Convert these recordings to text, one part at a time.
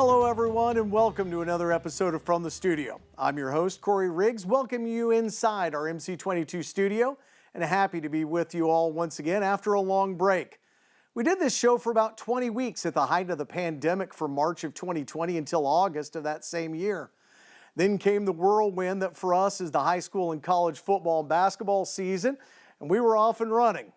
Hello, everyone, and welcome to another episode of From the Studio. I'm your host, Corey Riggs, welcoming you inside our MC22 studio, and happy to be with you all once again after a long break. We did this show for about 20 weeks at the height of the pandemic from March of 2020 until August of that same year. Then came the whirlwind that for us is the high school and college football and basketball season, and we were off and running.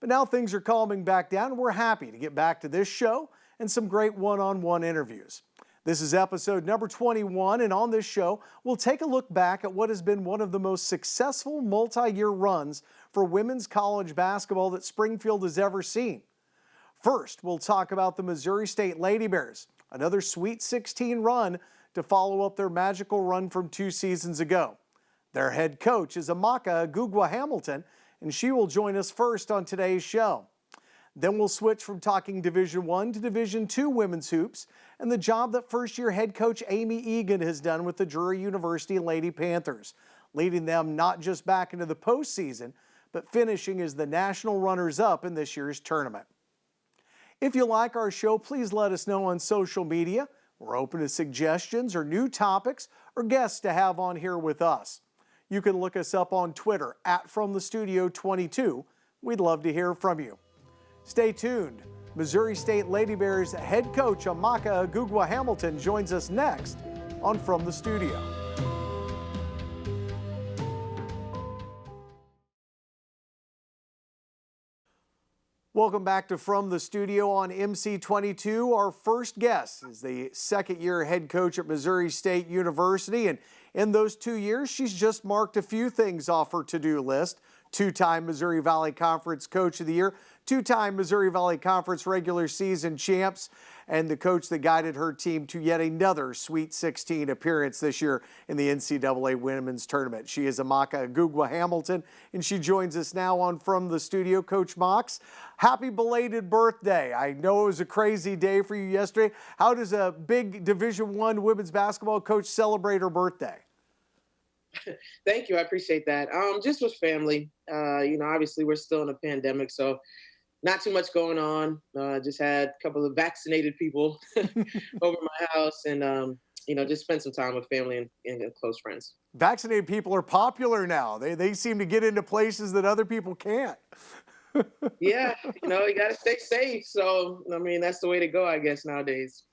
But now things are calming back down, and we're happy to get back to this show and some great one-on-one interviews. This is episode number 21, and on this show, we'll take a look back at what has been one of the most successful multi-year runs for women's college basketball that Springfield has ever seen. First, we'll talk about the Missouri State Lady Bears, another Sweet 16 run to follow up their magical run from 2 seasons ago. Their head coach is Amaka Agugwa-Hamilton, and she will join us first on today's show. Then we'll switch from talking Division I to Division II women's hoops and the job that first-year head coach Amy Egan has done with the Drury University Lady Panthers, leading them not just back into the postseason, but finishing as the national runners-up in this year's tournament. If you like our show, please let us know on social media. We're open to suggestions or new topics or guests to have on here with us. You can look us up on Twitter at FromTheStudio22. We'd love to hear from you. Stay tuned. Missouri State Lady Bears head coach Amaka Agugwa-Hamilton joins us next on From the Studio. Welcome back to From the Studio on MC22. Our first guest is the second-year head coach at Missouri State University, and in those 2 years, she's just marked a few things off her to-do list. 2-time Missouri Valley Conference Coach of the Year, 2-time Missouri Valley Conference regular season champs, and the coach that guided her team to yet another Sweet 16 appearance this year in the NCAA Women's Tournament. She is Amaka Agugwa-Hamilton, and she joins us now on From the Studio. Coach Mox, happy belated birthday. I know it was a crazy day for you yesterday. How does a big Division I women's basketball coach celebrate her birthday? Thank you. I appreciate that. Just with family. Obviously we're still in a pandemic, so not too much going on. Just had a couple of vaccinated people over my house and, just spent some time with family and close friends. Vaccinated people are popular now. They seem to get into places that other people can't. Yeah, you got to stay safe. So, that's the way to go, I guess, nowadays.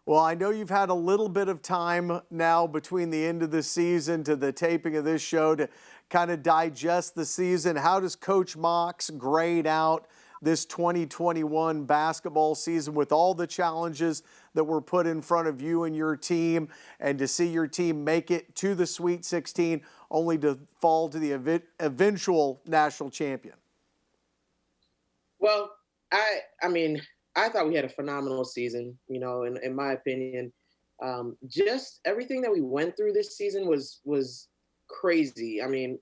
Well, I know you've had a little bit of time now between the end of the season to the taping of this show to kind of digest the season. How does Coach Mox grade out this 2021 basketball season with all the challenges that were put in front of you and your team, and to see your team make it to the Sweet 16 only to fall to the eventual national champion? Well, I thought we had a phenomenal season, in my opinion. Just everything that we went through this season was crazy.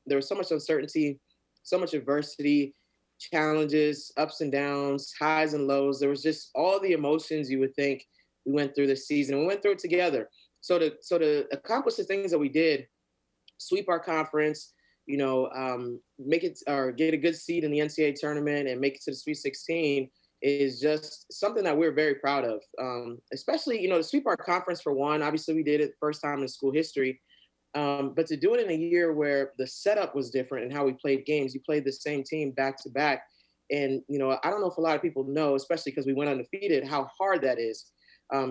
There was so much uncertainty, so much adversity, challenges, ups and downs, highs and lows. There was just all the emotions you would think we went through this season. We went through it together. So to accomplish the things that we did, sweep our conference, make it or get a good seed in the NCAA tournament and make it to the Sweet 16 is just something that we're very proud of. Especially, to sweep our conference for one. Obviously, we did it first time in school history. But to do it in a year where the setup was different and how we played games, you played the same team back to back. And, I don't know if a lot of people know, especially because we went undefeated, how hard that is.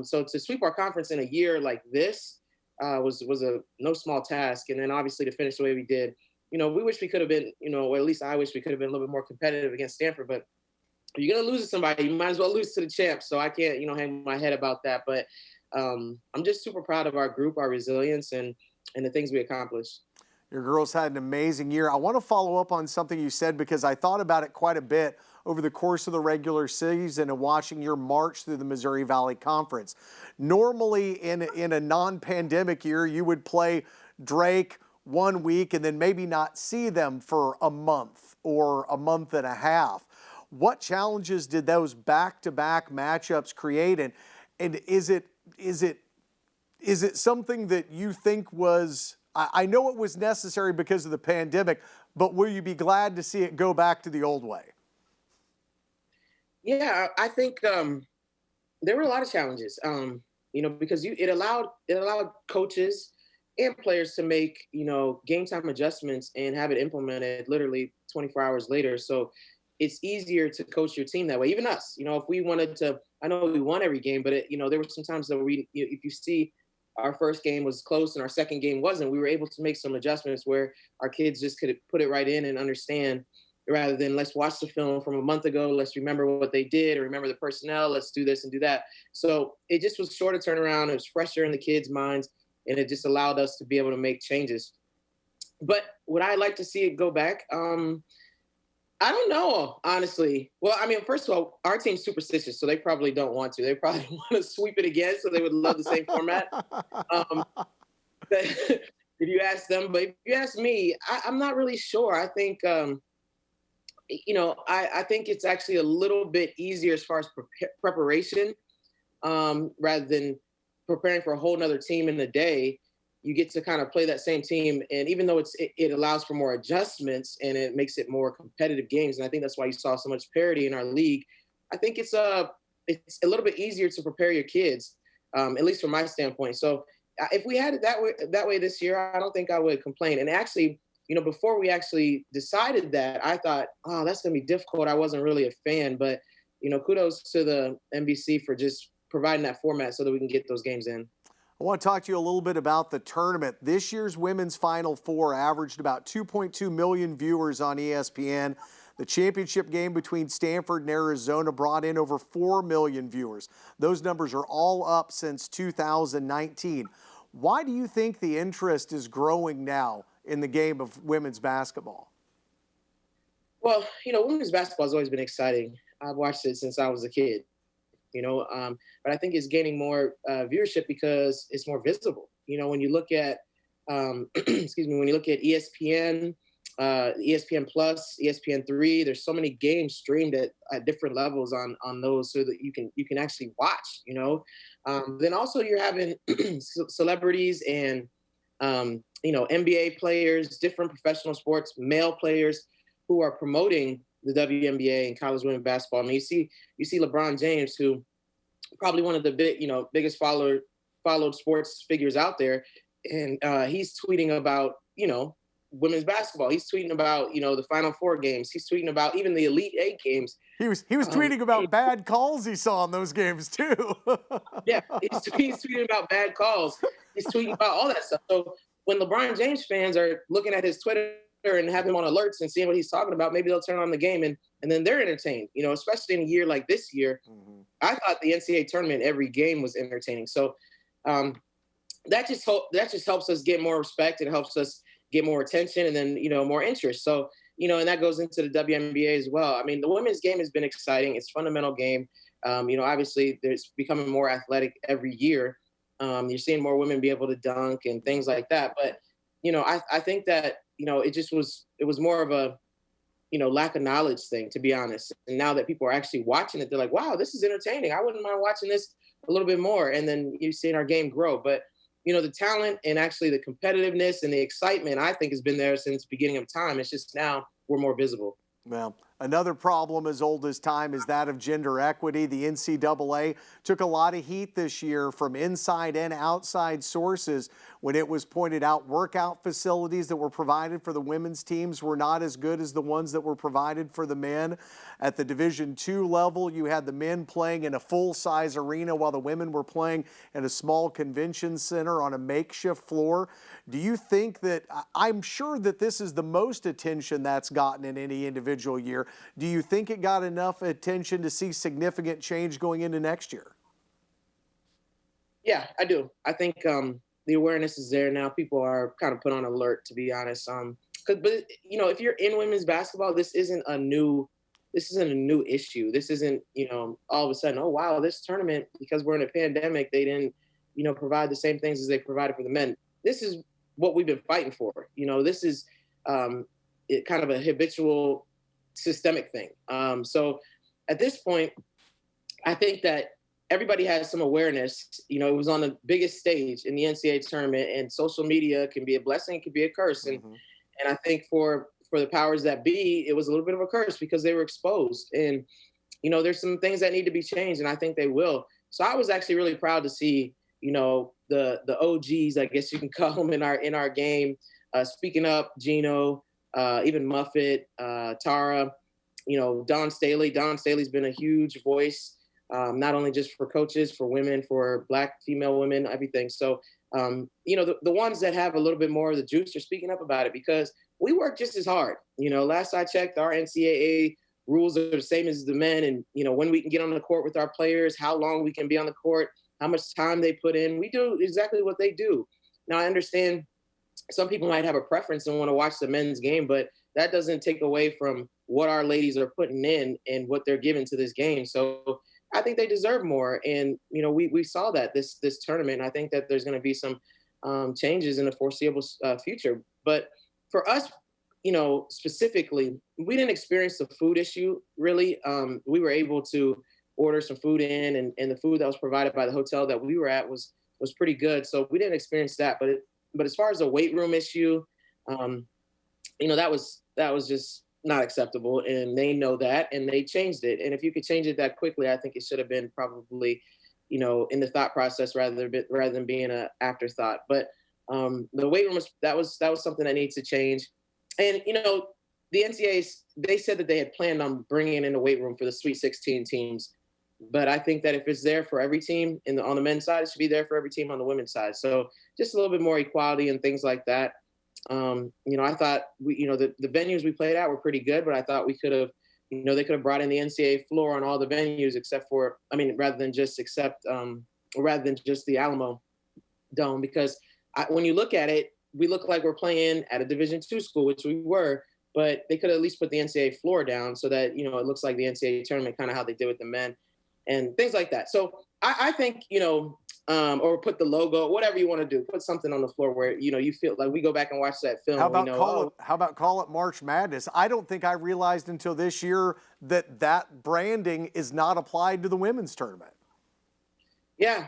So to sweep our conference in a year like this was a no small task. And then obviously to finish the way we did, we wish we could have been, or at least I wish we could have been a little bit more competitive against Stanford. But if you're going to lose to somebody, you might as well lose to the champ. So I can't, hang my head about that. But I'm just super proud of our group, our resilience, and the things we accomplished. Your girls had an amazing year. I want to follow up on something you said because I thought about it quite a bit over the course of the regular season and watching your march through the Missouri Valley Conference. Normally in a non-pandemic year, you would play Drake 1 week and then maybe not see them for a month or a month and a half. What challenges did those back-to-back matchups create? And is it something that you think was, I know it was necessary because of the pandemic, but will you be glad to see it go back to the old way? Yeah, I think there were a lot of challenges. because it allowed coaches and players to make, game time adjustments and have it implemented literally 24 hours later. So it's easier to coach your team that way. Even us, if we wanted to, I know we won every game, but there were some times that if you see our first game was close and our second game wasn't, we were able to make some adjustments where our kids just could put it right in and understand, rather than let's watch the film from a month ago, let's remember what they did or remember the personnel, let's do this and do that. So it just was shorter turnaround. It was fresher in the kids' minds, and it just allowed us to be able to make changes. But would I like to see it go back? I don't know, honestly. Well, I mean, first of all, our team's superstitious, so they probably don't want to. They probably want to sweep it again, so they would love the same format. Um, but if you ask them, but if you ask me, I'm not really sure. I think, I think it's actually a little bit easier as far as preparation, rather than preparing for a whole nother team in a day. You get to kind of play that same team, and even though it allows for more adjustments and it makes it more competitive games, and I think that's why you saw so much parity in our league. I think it's a little bit easier to prepare your kids, at least from my standpoint. So if we had it that way this year, I don't think I would complain. And actually, before we actually decided that, I thought, oh, that's going to be difficult. I wasn't really a fan, but kudos to the NBC for just providing that format so that we can get those games in. I want to talk to you a little bit about the tournament. This year's women's Final Four averaged about 2.2 million viewers on ESPN. The championship game between Stanford and Arizona brought in over 4 million viewers. Those numbers are all up since 2019. Why do you think the interest is growing now in the game of women's basketball? Well, women's basketball has always been exciting. I've watched it since I was a kid. But I think it's gaining more viewership because it's more visible. When you look at, excuse me, when you look at ESPN, ESPN Plus, ESPN3, there's so many games streamed at different levels on those, so that you can actually watch. Then also you're having celebrities and NBA players, different professional sports, male players who are promoting the WNBA and college women's basketball. I mean, you see LeBron James, who probably one of the biggest followed sports figures out there, and he's tweeting about women's basketball. He's tweeting about the Final Four games. He's tweeting about even the Elite Eight games. He was tweeting about bad calls he saw in those games too. Yeah, he's tweeting about bad calls. He's tweeting about all that stuff. So when LeBron James fans are looking at his Twitter and have him on alerts and seeing what he's talking about, maybe they'll turn on the game and then they're entertained, especially in a year like this year. Mm-hmm. I thought the NCAA tournament, every game was entertaining. So that just helps us get more respect. It helps us get more attention and then, more interest. So, and that goes into the WNBA as well. I mean, the women's game has been exciting. It's a fundamental game. Obviously there's becoming more athletic every year. You're seeing more women be able to dunk and things like that. But, I think that, it was more of a, lack of knowledge thing, to be honest. And now that people are actually watching it, they're like, wow, this is entertaining. I wouldn't mind watching this a little bit more. And then you're seeing our game grow. But, the talent and actually the competitiveness and the excitement, I think, has been there since the beginning of time. It's just now we're more visible. Well, another problem as old as time is that of gender equity. The NCAA took a lot of heat this year from inside and outside sources when it was pointed out workout facilities that were provided for the women's teams were not as good as the ones that were provided for the men. At the Division II level, you had the men playing in a full-size arena while the women were playing in a small convention center on a makeshift floor. Do you think that, I'm sure that this is the most attention that's gotten in any individual year. Do you think it got enough attention to see significant change going into next year? Yeah, I do. I think the awareness is there now. People are kind of put on alert, to be honest. But if you're in women's basketball, this isn't a new issue. This isn't, all of a sudden, oh wow, this tournament, because we're in a pandemic, they didn't, provide the same things as they provided for the men. This is what we've been fighting for. This is kind of a habitual systemic thing. So at this point, I think that everybody has some awareness. It was on the biggest stage in the NCAA tournament, and social media can be a blessing, it can be a curse. And I think for the powers that be, it was a little bit of a curse because they were exposed. And, there's some things that need to be changed, and I think they will. So I was actually really proud to see, the OGs, I guess you can call them in our game, speaking up, Gino, even Muffet, Tara, Don Staley. Don Staley's been a huge voice, not only just for coaches, for women, for Black female women, everything. So, the ones that have a little bit more of the juice are speaking up about it because we work just as hard. Last I checked, our NCAA rules are the same as the men. And, when we can get on the court with our players, how long we can be on the court, how much time they put in, we do exactly what they do. Now, I understand some people might have a preference and want to watch the men's game, but that doesn't take away from what our ladies are putting in and what they're giving to this game. So I think they deserve more. And, we saw that this tournament. I think that there's going to be some changes in the foreseeable future. But for us, specifically, we didn't experience the food issue, really. We were able to order some food in, and the food that was provided by the hotel that we were at was pretty good. So we didn't experience that. But as far as the weight room issue, that was just not acceptable, and they know that, and they changed it. And if you could change it that quickly, I think it should have been probably, in the thought process rather than being an afterthought. But the weight room was something that needs to change. And the NCAA, they said that they had planned on bringing in a weight room for the Sweet 16 teams. But I think that if it's there for every team on the men's side, it should be there for every team on the women's side. So just a little bit more equality and things like that. I thought the venues we played at were pretty good, but I thought we could have, they could have brought in the NCAA floor on all the venues rather than just the Alamo Dome, because when you look at it, we look like we're playing at a Division II school, which we were, but they could at least put the NCAA floor down so that, it looks like the NCAA tournament, kind of how they did with the men and things like that. So I think, or put the logo, whatever you want to do, put something on the floor where, you feel like we go back and watch that film. How about call it March Madness? I don't think I realized until this year that branding is not applied to the women's tournament. Yeah.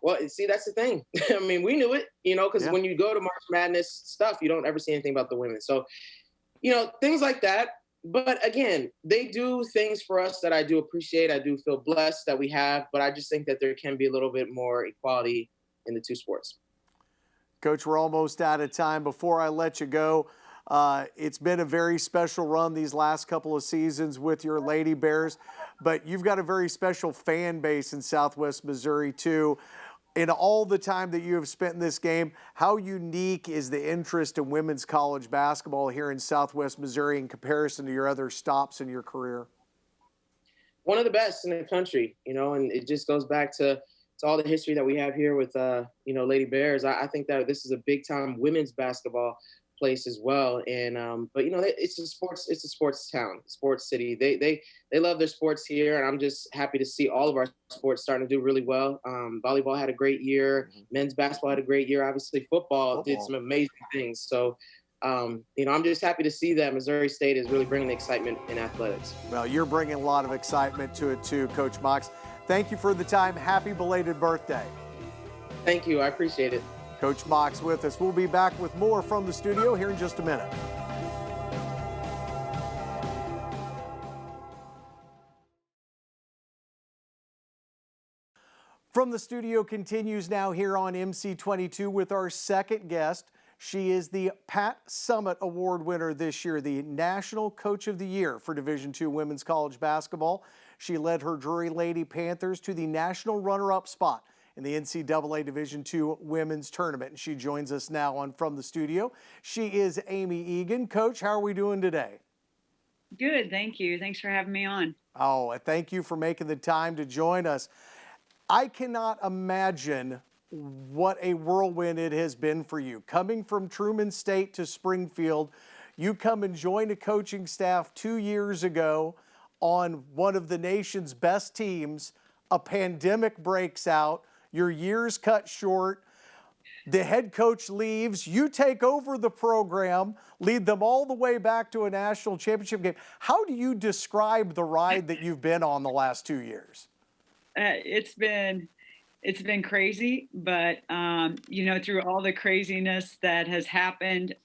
Well, see, that's the thing. I mean, we knew it, because when you go to March Madness stuff, you don't ever see anything about the women. So, things like that. But again, they do things for us that I do appreciate. I do feel blessed that we have, but I just think that there can be a little bit more equality in the two sports. Coach, we're almost out of time. Before I let you go, it's been a very special run these last couple of seasons with your Lady Bears, but you've got a very special fan base in Southwest Missouri too. In all the time that you have spent in this game, how unique is the interest in women's college basketball here in Southwest Missouri in comparison to your other stops in your career? One of the best in the country, and it just goes back to all the history that we have here with, Lady Bears. I think that this is a big time women's basketball place as well. And but it's a sports town, sports city. They love their sports here, and I'm just happy to see all of our sports starting to do really well. Volleyball had a great year. Men's basketball had a great year. Obviously, football did some amazing things. So I'm just happy to see that Missouri State is really bringing the excitement in athletics. Well, you're bringing a lot of excitement to it too, Coach Mox. Thank you for the time. Happy belated birthday. Thank you. I appreciate it. Coach Mox with us. We'll be back with more from the studio here in just a minute. From the studio continues now here on MC22 with our second guest. She is the Pat Summitt Award winner this year, the National Coach of the Year for Division II Women's College Basketball. She led her Drury Lady Panthers to the national runner-up spot in the NCAA Division II Women's Tournament. And she joins us now on From the Studio. She is Amy Egan. Coach, how are we doing today? Good, thank you. Thanks for having me on. Oh, thank you for making the time to join us. I cannot imagine what a whirlwind it has been for you. Coming from Truman State to Springfield, you come and join a coaching staff 2 years ago on one of the nation's best teams. A pandemic breaks out. Your year's cut short. The head coach leaves. You take over the program, lead them all the way back to a national championship game. How do you describe the ride that you've been on the last 2 years? It's been crazy, but through all the craziness that has happened,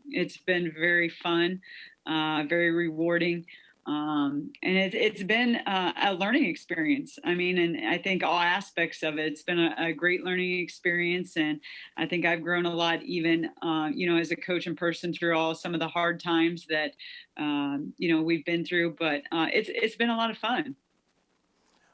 it's been very fun, very rewarding. And it's been a learning experience. I mean, and I think all aspects of it, it's been a great learning experience. And I think I've grown a lot, even, as a coach and person through all some of the hard times that, we've been through. But it's been a lot of fun.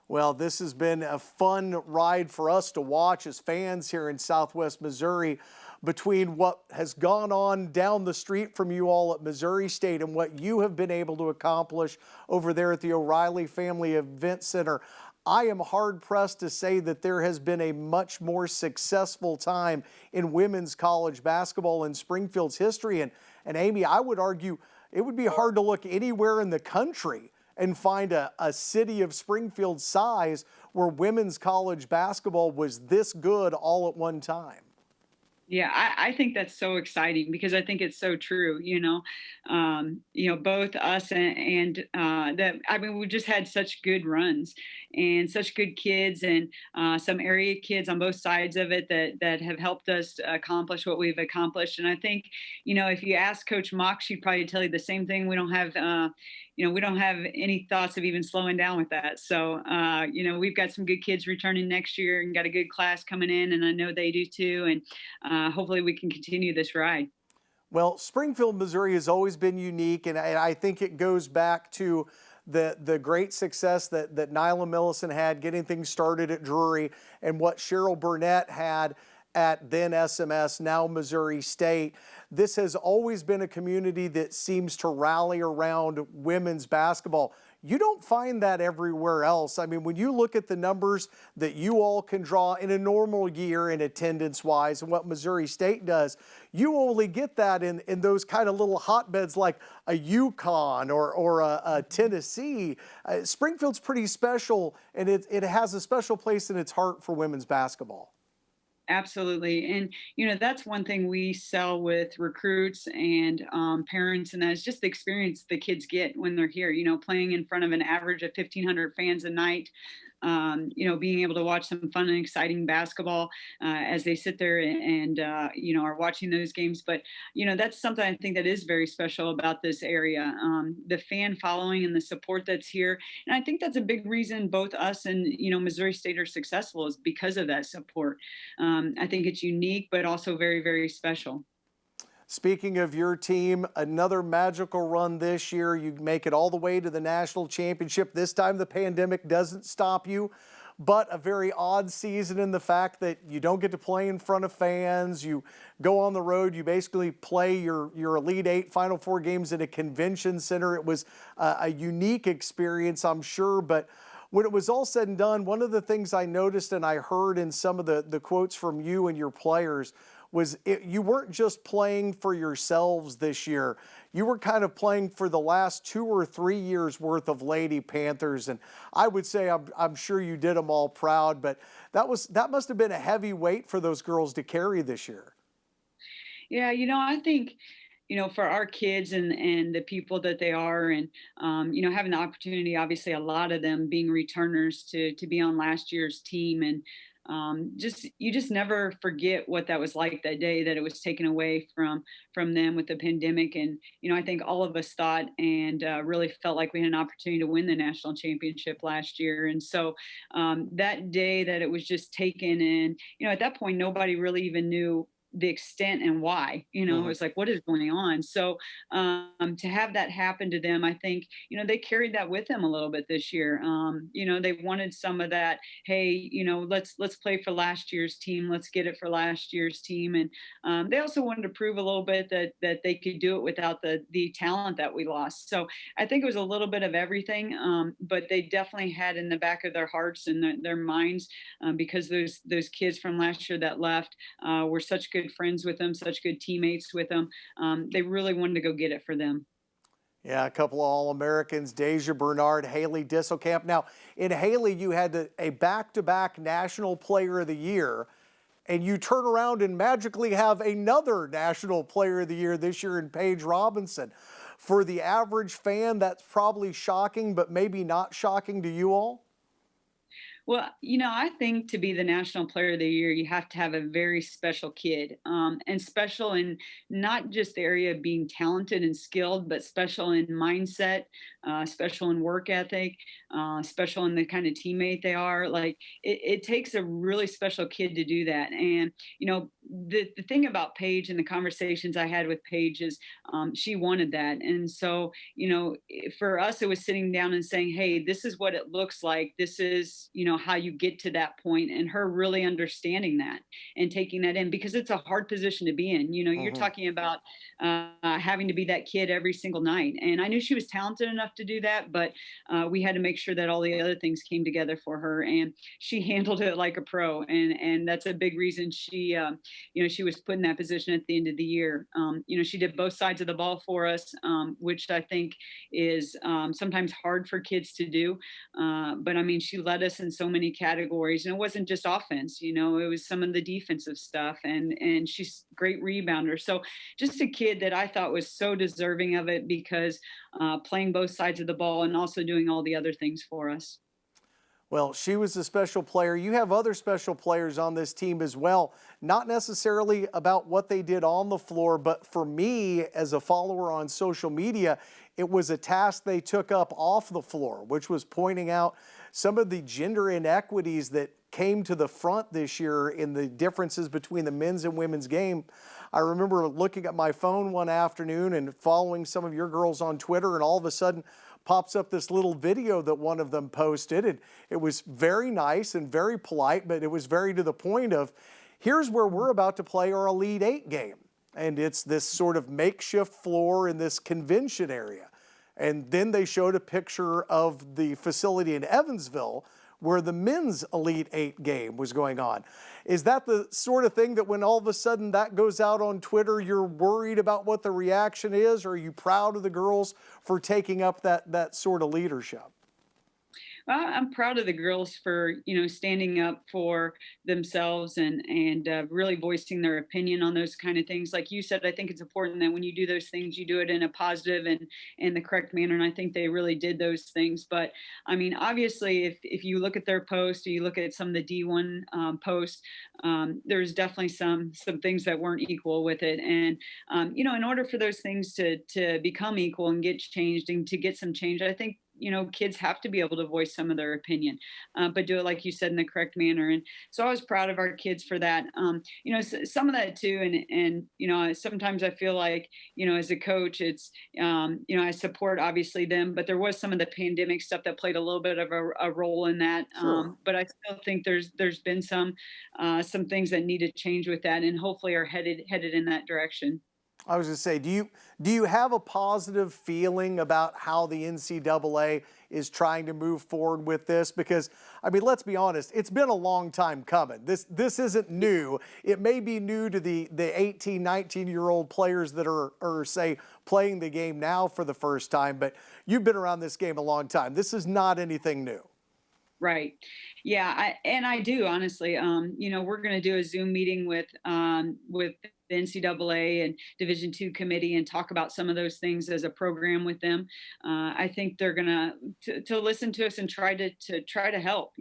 Well, this has been a fun ride for us to watch as fans here in Southwest Missouri, between what has gone on down the street from you all at Missouri State and what you have been able to accomplish over there at the O'Reilly Family Event Center. I am hard pressed to say that there has been a much more successful time in women's college basketball in Springfield's history. And Amy, I would argue it would be hard to look anywhere in the country and find a city of Springfield size where women's college basketball was this good all at one time. Yeah, I think that's so exciting because I think it's so true. Both us and that. I mean, we just had such good runs and such good kids, and some area kids on both sides of it that have helped us accomplish what we've accomplished. And I think, if you ask Coach Mock, she'd probably tell you the same thing. We don't have any thoughts of even slowing down with that. So, we've got some good kids returning next year and got a good class coming in, and I know they do too. And hopefully we can continue this ride. Well, Springfield, Missouri has always been unique, and I think it goes back to the great success that Nyla Millison had getting things started at Drury, and what Cheryl Burnett had at then SMS, now Missouri State. This has always been a community that seems to rally around women's basketball. You don't find that everywhere else. I mean, when you look at the numbers that you all can draw in a normal year in attendance-wise and what Missouri State does, you only get that in those kind of little hotbeds like a Yukon or a Tennessee. Springfield's pretty special, and it has a special place in its heart for women's basketball. Absolutely. And, that's one thing we sell with recruits and parents, and that's just the experience the kids get when they're here, playing in front of an average of 1,500 fans a night. Being able to watch some fun and exciting basketball as they sit there and are watching those games. But, that's something I think that is very special about this area, the fan following and the support that's here. And I think that's a big reason both us and, Missouri State are successful is because of that support. I think it's unique, but also very, very special. Speaking of your team, another magical run this year. You make it all the way to the national championship. This time the pandemic doesn't stop you, but a very odd season in the fact that you don't get to play in front of fans. You go on the road. You basically play your Elite Eight Final Four games at a convention center. It was a unique experience, I'm sure, but when it was all said and done, one of the things I noticed and I heard in some of the quotes from you and your players was you weren't just playing for yourselves this year. You were kind of playing for the last 2 or 3 years worth of Lady Panthers. And I would say I'm sure you did them all proud, but that must have been a heavy weight for those girls to carry this year. Yeah, I think, for our kids and the people that they are, and having the opportunity, obviously a lot of them being returners to be on last year's team, and you just never forget what that was like that day that it was taken away from them with the pandemic. And I think all of us thought and really felt like we had an opportunity to win the national championship last year. And so that day that it was just taken, and at that point nobody really even knew the extent and why. It was like, what is going on? So to have that happen to them, I think they carried that with them a little bit this year. They wanted some of that, hey, let's play for last year's team, let's get it for last year's team. And they also wanted to prove a little bit that they could do it without the talent that we lost. So I think it was a little bit of everything, but they definitely had in the back of their hearts and their minds, because those kids from last year that left were such good friends with them, such good teammates with them. They really wanted to go get it for them. Yeah, a couple of All-Americans, Deja Bernard, Haley Disselkamp. Now, in Haley, you had a back-to-back National Player of the Year, and you turn around and magically have another National Player of the Year this year in Paige Robinson. For the average fan, that's probably shocking, but maybe not shocking to you all? Well, I think to be the National Player of the Year, you have to have a very special kid, and special in not just the area of being talented and skilled, but special in mindset, special in work ethic, special in the kind of teammate they are. Like it takes a really special kid to do that. And the thing about Paige and the conversations I had with Paige is she wanted that, and so for us, it was sitting down and saying, hey, this is what it looks like. This is, how you get to that point, and her really understanding that and taking that in, because it's a hard position to be in. You're Hmm. talking about having to be that kid every single night. And I knew she was talented enough to do that, but we had to make sure that all the other things came together for her. And she handled it like a pro. And that's a big reason she was put in that position at the end of the year. She did both sides of the ball for us, which I think is sometimes hard for kids to do. But I mean, she led us in so many categories, and it wasn't just offense. It was some of the defensive stuff, and she's a great rebounder. So just a kid that I thought was so deserving of it, because playing both sides of the ball and also doing all the other things for us. Well, she was a special player. You have other special players on this team as well, not necessarily about what they did on the floor, but for me as a follower on social media, it was a task they took up off the floor, which was pointing out some of the gender inequities that came to the front this year in the differences between the men's and women's game. I remember looking at my phone one afternoon and following some of your girls on Twitter, and all of a sudden pops up this little video that one of them posted. And it was very nice and very polite, but it was very to the point of, here's where we're about to play our Elite Eight game. And it's this sort of makeshift floor in this convention area. And then they showed a picture of the facility in Evansville where the men's Elite Eight game was going on. Is that the sort of thing that when all of a sudden that goes out on Twitter, you're worried about what the reaction is? Or are you proud of the girls for taking up that sort of leadership? Well, I'm proud of the girls for standing up for themselves and really voicing their opinion on those kind of things. Like you said, I think it's important that when you do those things, you do it in a positive and the correct manner. And I think they really did those things. But I mean, obviously, if you look at their post or you look at some of the D1 posts, there's definitely some things that weren't equal with it. And in order for those things to become equal and get changed and to get some change, I think kids have to be able to voice some of their opinion, but do it, like you said, in the correct manner. And so I was proud of our kids for that. Some of that too. And sometimes I feel like, as a coach, it's, I support obviously them, but there was some of the pandemic stuff that played a little bit of a role in that. Sure. But I still think there's been some things that need to change with that, and hopefully are headed in that direction. I was going to say, do you have a positive feeling about how the NCAA is trying to move forward with this? Because, I mean, let's be honest, it's been a long time coming. This isn't new. It may be new to the 18, 19-year-old players that are, say, playing the game now for the first time, but you've been around this game a long time. This is not anything new. Right. Yeah. I do, honestly. We're going to do a Zoom meeting with the NCAA and Division II committee and talk about some of those things as a program with them. I think they're going to listen to us and try to help.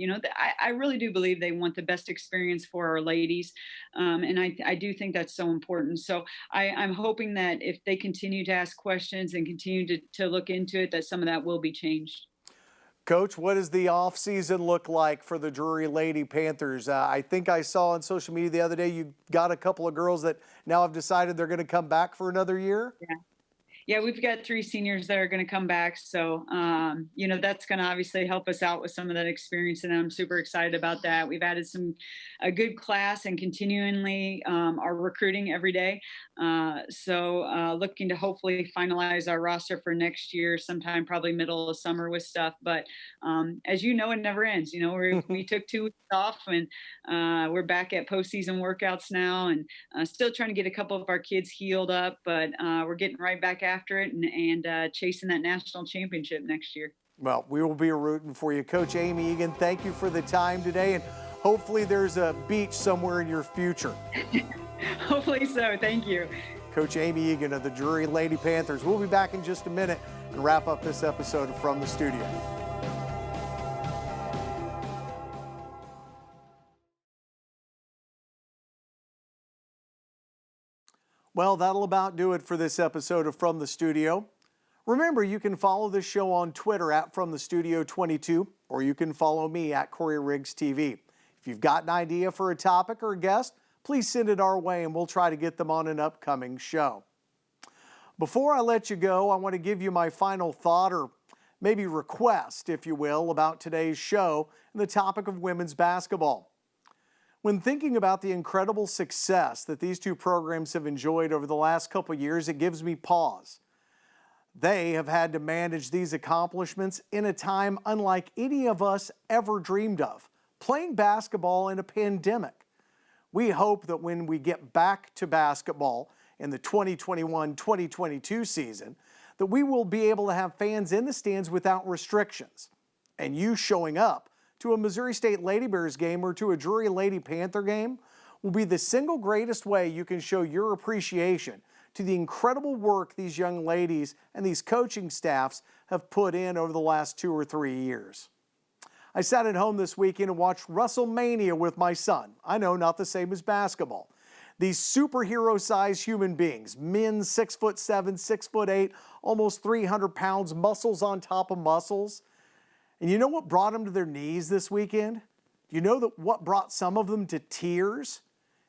I really do believe they want the best experience for our ladies. And I do think that's so important. So I'm hoping that if they continue to ask questions and continue to look into it, that some of that will be changed. Coach, what does the offseason look like for the Drury Lady Panthers? I think I saw on social media the other day you got a couple of girls that now have decided they're going to come back for another year. Yeah, we've got 3 seniors that are going to come back. So, that's going to obviously help us out with some of that experience. And I'm super excited about that. We've added a good class and continually are recruiting every day. So looking to hopefully finalize our roster for next year, sometime probably middle of summer with stuff. But as you know, it never ends. We took 2 weeks off and we're back at postseason workouts now and still trying to get a couple of our kids healed up. But we're getting right back after it and chasing that national championship next year. Well, we will be rooting for you. Coach Amy Egan, thank you for the time today, and hopefully there's a beach somewhere in your future. Hopefully so. Thank you. Coach Amy Egan of the Drury Lady Panthers. We'll be back in just a minute and wrap up this episode of From the Studio. Well, that'll about do it for this episode of From the Studio. Remember, you can follow this show on Twitter at FromTheStudio22, or you can follow me at Corey Riggs TV. If you've got an idea for a topic or a guest, please send it our way and we'll try to get them on an upcoming show. Before I let you go, I want to give you my final thought, or maybe request, if you will, about today's show and the topic of women's basketball. When thinking about the incredible success that these two programs have enjoyed over the last couple years, it gives me pause. They have had to manage these accomplishments in a time unlike any of us ever dreamed of, playing basketball in a pandemic. We hope that when we get back to basketball in the 2021-2022 season, that we will be able to have fans in the stands without restrictions. And you showing up to a Missouri State Lady Bears game or to a Drury Lady Panther game will be the single greatest way you can show your appreciation to the incredible work these young ladies and these coaching staffs have put in over the last 2 or 3 years. I sat at home this weekend and watched WrestleMania with my son. I know, not the same as basketball. These superhero-sized human beings, men 6'7", 6'8", almost 300 pounds, muscles on top of muscles. And you know what brought them to their knees this weekend? You know that what brought some of them to tears?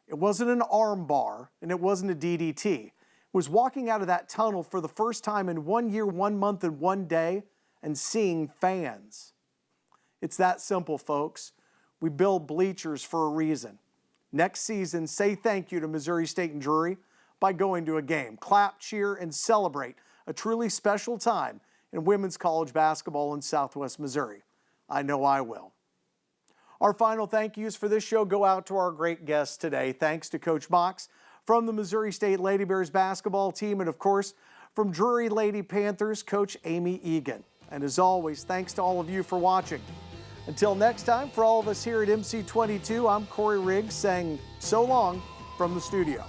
It wasn't an arm bar and it wasn't a DDT. It was walking out of that tunnel for the first time in 1 year, 1 month, and 1 day and seeing fans. It's that simple, folks. We build bleachers for a reason. Next season, say thank you to Missouri State and Drury by going to a game. Clap, cheer, and celebrate a truly special time in women's college basketball in Southwest Missouri. I know I will. Our final thank yous for this show go out to our great guests today. Thanks to Coach Mox from the Missouri State Lady Bears basketball team, and of course, from Drury Lady Panthers, Coach Amy Egan. And as always, thanks to all of you for watching. Until next time, for all of us here at MC22, I'm Corey Riggs saying so long from the studio.